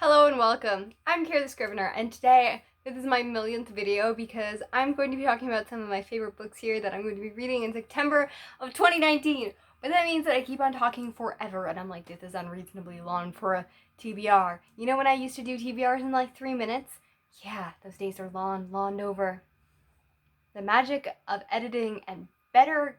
Hello and welcome. I'm Kara the Scrivener, and today this is my millionth video because I'm going to be talking about some of my favorite books here that I'm going to be reading in September of 2019. But that means that I keep on talking forever, and I'm like, this is unreasonably long for a TBR. You know when I used to do TBRs in like 3 minutes? Yeah, those days are long over. The magic of editing and better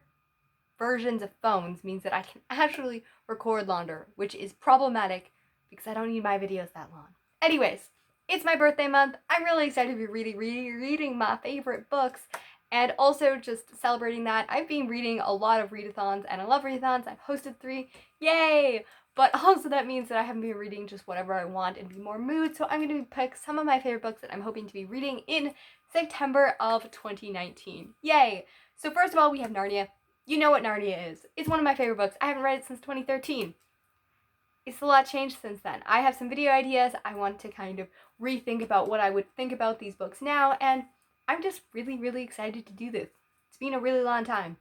versions of phones means that I can actually record longer, which is problematic because I don't need my videos that long. Anyways, it's my birthday month. I'm really excited to be reading my favorite books and also just celebrating that. I've been reading a lot of readathons and I love readathons. I've hosted 3. Yay! But also that means that I haven't been reading just whatever I want and be more mood. So I'm going to pick some of my favorite books that I'm hoping to be reading in September of 2019. Yay! So first of all, we have Narnia. You know what Narnia is. It's one of my favorite books. I haven't read it since 2013. It's a lot changed since then. I have some video ideas. I want to kind of rethink about what I would think about these books now, and I'm just really excited to do this. It's been a really long time,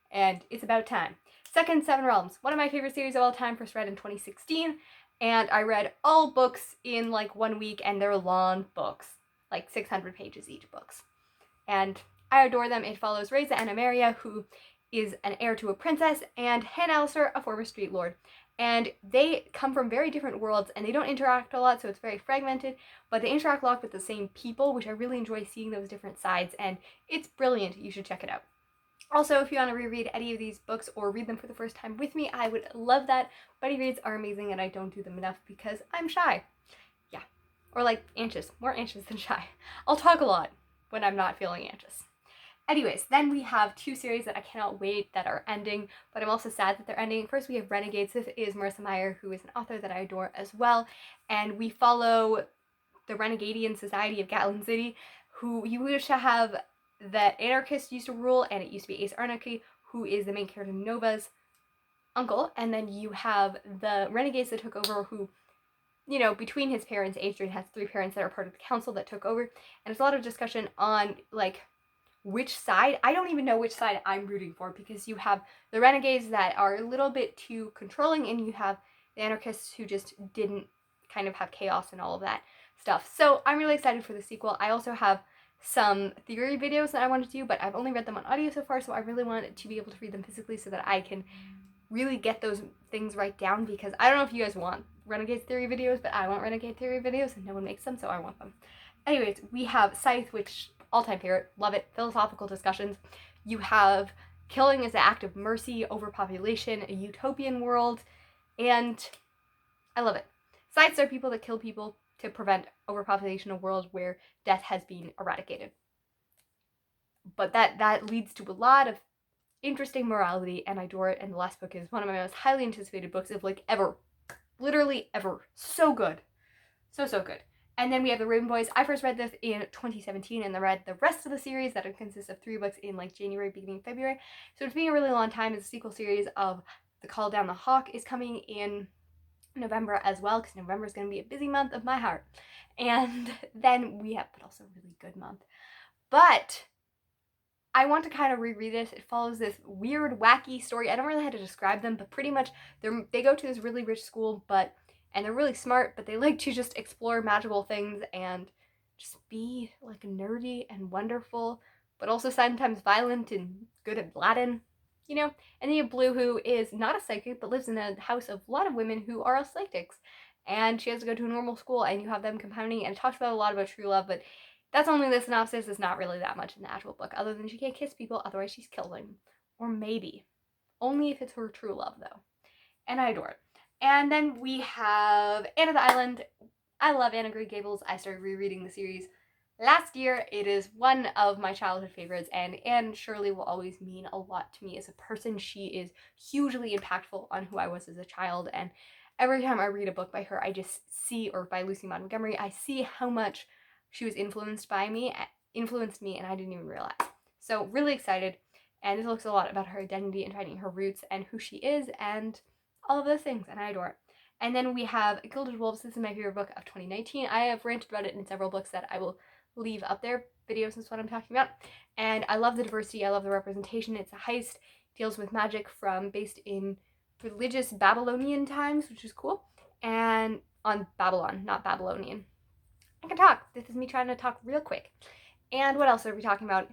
and it's about time. Second, Seven Realms. One of my favorite series of all time, first read in 2016, and I read all books in like 1 week, and they're long books, like 600 pages each books. And I adore them. It follows Reza and Emeria, who is an heir to a princess, and Han Alistair, a former street lord. And they come from very different worlds, and they don't interact a lot, so it's very fragmented, but they interact a lot with the same people, which I really enjoy seeing those different sides, and it's brilliant. You should check it out. Also, if you want to reread any of these books or read them for the first time with me, I would love that. Buddy reads are amazing, and I don't do them enough because I'm shy. Yeah. Or like anxious. More anxious than shy. I'll talk a lot when I'm not feeling anxious. Anyways, then we have 2 series that I cannot wait that are ending, but I'm also sad that they're ending. First, we have Renegades. This is Marissa Meyer, who is an author that I adore as well, and we follow the Renegadian Society of Gatlin City, who you used to have that anarchist used to rule, and it used to be Ace Arnarchy, who is the main character Nova's uncle, and then you have the Renegades that took over, who, you know, between his parents, Adrian has 3 parents that are part of the council that took over, and there's a lot of discussion on, like, which side. I don't even know which side I'm rooting for, because you have the renegades that are a little bit too controlling, and you have the anarchists who just didn't kind of have chaos and all of that stuff. So I'm really excited for the sequel. I also have some theory videos that I want to do, but I've only read them on audio so far, so I really want to be able to read them physically so that I can really get those things right down, because I don't know if you guys want Renegades theory videos, but I want Renegade theory videos and no one makes them, so I want them. Anyways, we have Scythe, which all-time favorite, love it, philosophical discussions. You have killing as an act of mercy, overpopulation, a utopian world, and I love it. Scythes are people that kill people to prevent overpopulation, a world where death has been eradicated. But that leads to a lot of interesting morality, and I adore it, and the last book is one of my most highly anticipated books of like ever. Literally ever. So good. So good. And then we have the Raven Boys. I first read this in 2017 and then read the rest of the series that consists of 3 books in like January, beginning of February. So it's been a really long time. The sequel series of The Call Down the Hawk is coming in November as well, because November is going to be a busy month of my heart. And then we have, but also a really good month. But I want to kind of reread this. It follows this weird, wacky story. I don't really know how to describe them, but pretty much they go to this really rich school, and they're really smart, but they like to just explore magical things and just be like nerdy and wonderful, but also sometimes violent and good at Latin, you know? And then you have Blue, who is not a psychic, but lives in a house of a lot of women who are psychics. And she has to go to a normal school, and you have them compounding, and it talks about a lot about true love, but that's only the synopsis. It's not really that much in the actual book, other than she can't kiss people, otherwise she's killed them. Or maybe. Only if it's her true love, though. And I adore it. And then we have Anne of the Island. I love Anne of Green Gables. I started rereading the series last year. It is one of my childhood favorites, and Anne Shirley will always mean a lot to me as a person. She is hugely impactful on who I was as a child, and every time I read a book by her, I just see, or by Lucy Maud Montgomery, I see how much she was influenced me, and I didn't even realize. So really excited, and this looks a lot about her identity and finding her roots and who she is, and all of those things, and I adore it. And then we have Gilded Wolves. This is my favorite book of 2019. I have ranted about it in several books that I will leave up there. Videos is what I'm talking about. And I love the diversity. I love the representation. It's a heist. Deals with magic based in religious Babylonian times, which is cool. And on Babylon, not Babylonian. I can talk. This is me trying to talk real quick. And what else are we talking about?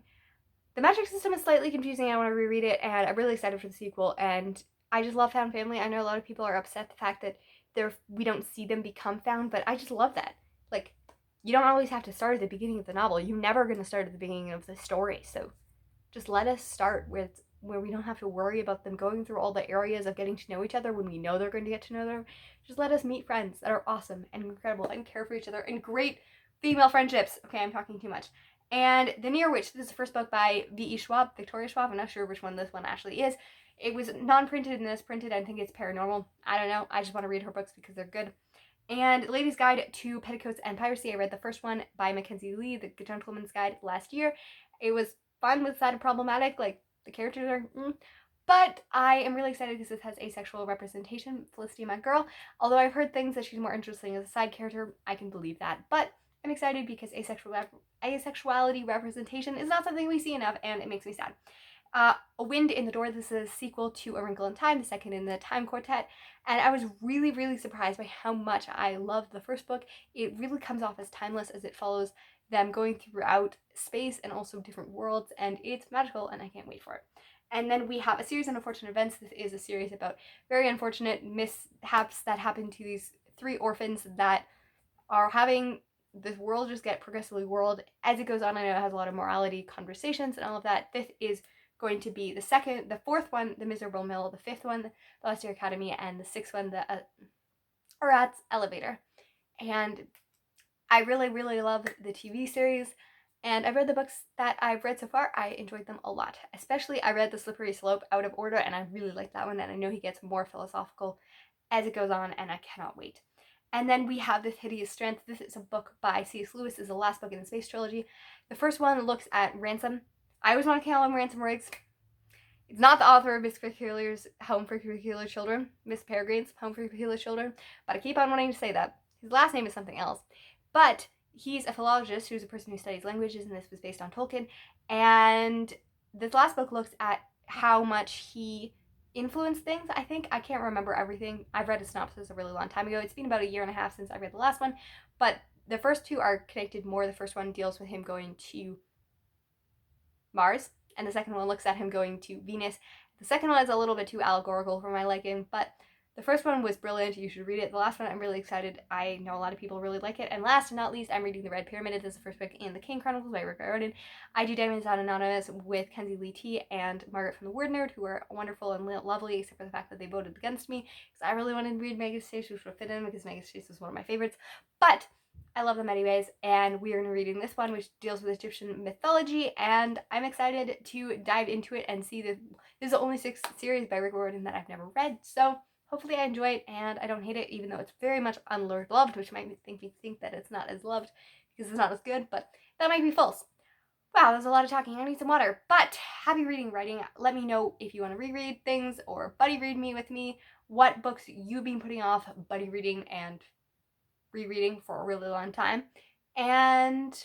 The metric system is slightly confusing. I want to reread it, and I'm really excited for the sequel. And I just love found family. I know a lot of people are upset the fact that we don't see them become found, but I just love that. Like, you don't always have to start at the beginning of the novel. You're never going to start at the beginning of the story. So just let us start with where we don't have to worry about them going through all the areas of getting to know each other when we know they're going to get to know them. Just let us meet friends that are awesome and incredible and care for each other and great female friendships. Okay, I'm talking too much. And The Near Witch, this is the first book by V.E. Schwab, Victoria Schwab. I'm not sure which one this one actually is. It was non-printed and this printed. I think it's paranormal. I don't know. I just want to read her books because they're good. And Lady's Guide to Petticoats and Piracy. I read the first one by Mackenzie Lee, The Gentleman's Guide, last year. It was fun with that problematic, like the characters are but I am really excited because this has asexual representation. Felicity, my girl. Although I've heard things that she's more interesting as a side character, I can believe that. But I'm excited because asexuality representation is not something we see enough, and it makes me sad. A Wind in the Door, this is a sequel to A Wrinkle in Time, the second in the Time Quartet, and I was really, really surprised by how much I loved the first book. It really comes off as timeless as it follows them going throughout space and also different worlds, and it's magical, and I can't wait for it. And then we have A Series of Unfortunate Events. This is a series about very unfortunate mishaps that happen to these 3 orphans that are having this world just get progressively world as it goes on. I know it has a lot of morality conversations and all of that. Fifth is going to be the fourth one, The Miserable Mill, the fifth one, The Last Year Academy, and the sixth one, The Rat's Elevator. And I really, really love the TV series, and I've read the books that I've read so far. I enjoyed them a lot. Especially, I read The Slippery Slope out of order, and I really like that one, and I know he gets more philosophical as it goes on, and I cannot wait. And then we have This Hideous Strength. This is a book by C.S. Lewis. This is the last book in the Space Trilogy. The first one looks at Ransom. I always want to call him Ransom Riggs. It's not the author of Miss Peculiar's Home for Peculiar Children, Miss Peregrine's Home for Peculiar Children, but I keep on wanting to say that. His last name is something else. But he's a philologist who's a person who studies languages, and this was based on Tolkien. And this last book looks at how much he influenced things, I think. I can't remember everything. I've read a synopsis a really long time ago. It's been about a year and a half since I read the last one, but the first 2 are connected more. The first one deals with him going to Mars, and the second one looks at him going to Venus. The second one is a little bit too allegorical for my liking, but the first one was brilliant. You should read it. The last one, I'm really excited. I know a lot of people really like it. And last but not least, I'm reading The Red Pyramid. This is the first book in the King Chronicles by Rick Riordan. I do Diamonds Not Anonymous with Kenzie Lee T and Margaret from the Word Nerd, who are wonderful and lovely, except for the fact that they voted against me, because I really wanted to read Megan's Chase, which would fit in, because Megan's Chase is one of my favorites. But I love them anyways, and we are going to be reading this one, which deals with Egyptian mythology, and I'm excited to dive into it and see this is the only 6th series by Rick Riordan that I've never read, so hopefully I enjoy it and I don't hate it, even though it's very much unloved, which might make me think that it's not as loved because it's not as good, but that might be false. Wow, there's a lot of talking. I need some water. But happy reading, writing. Let me know if you want to reread things or buddy read me with me, what books you've been putting off buddy reading and rereading for a really long time, and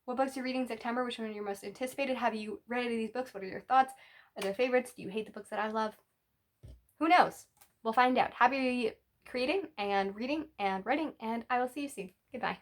what books you're reading in September, which one are your most anticipated. Have you read any of these books? What are your thoughts? Are there favorites? Do you hate the books that I love? Who knows? We'll find out. Happy creating and reading and writing, and I will see you soon. Goodbye.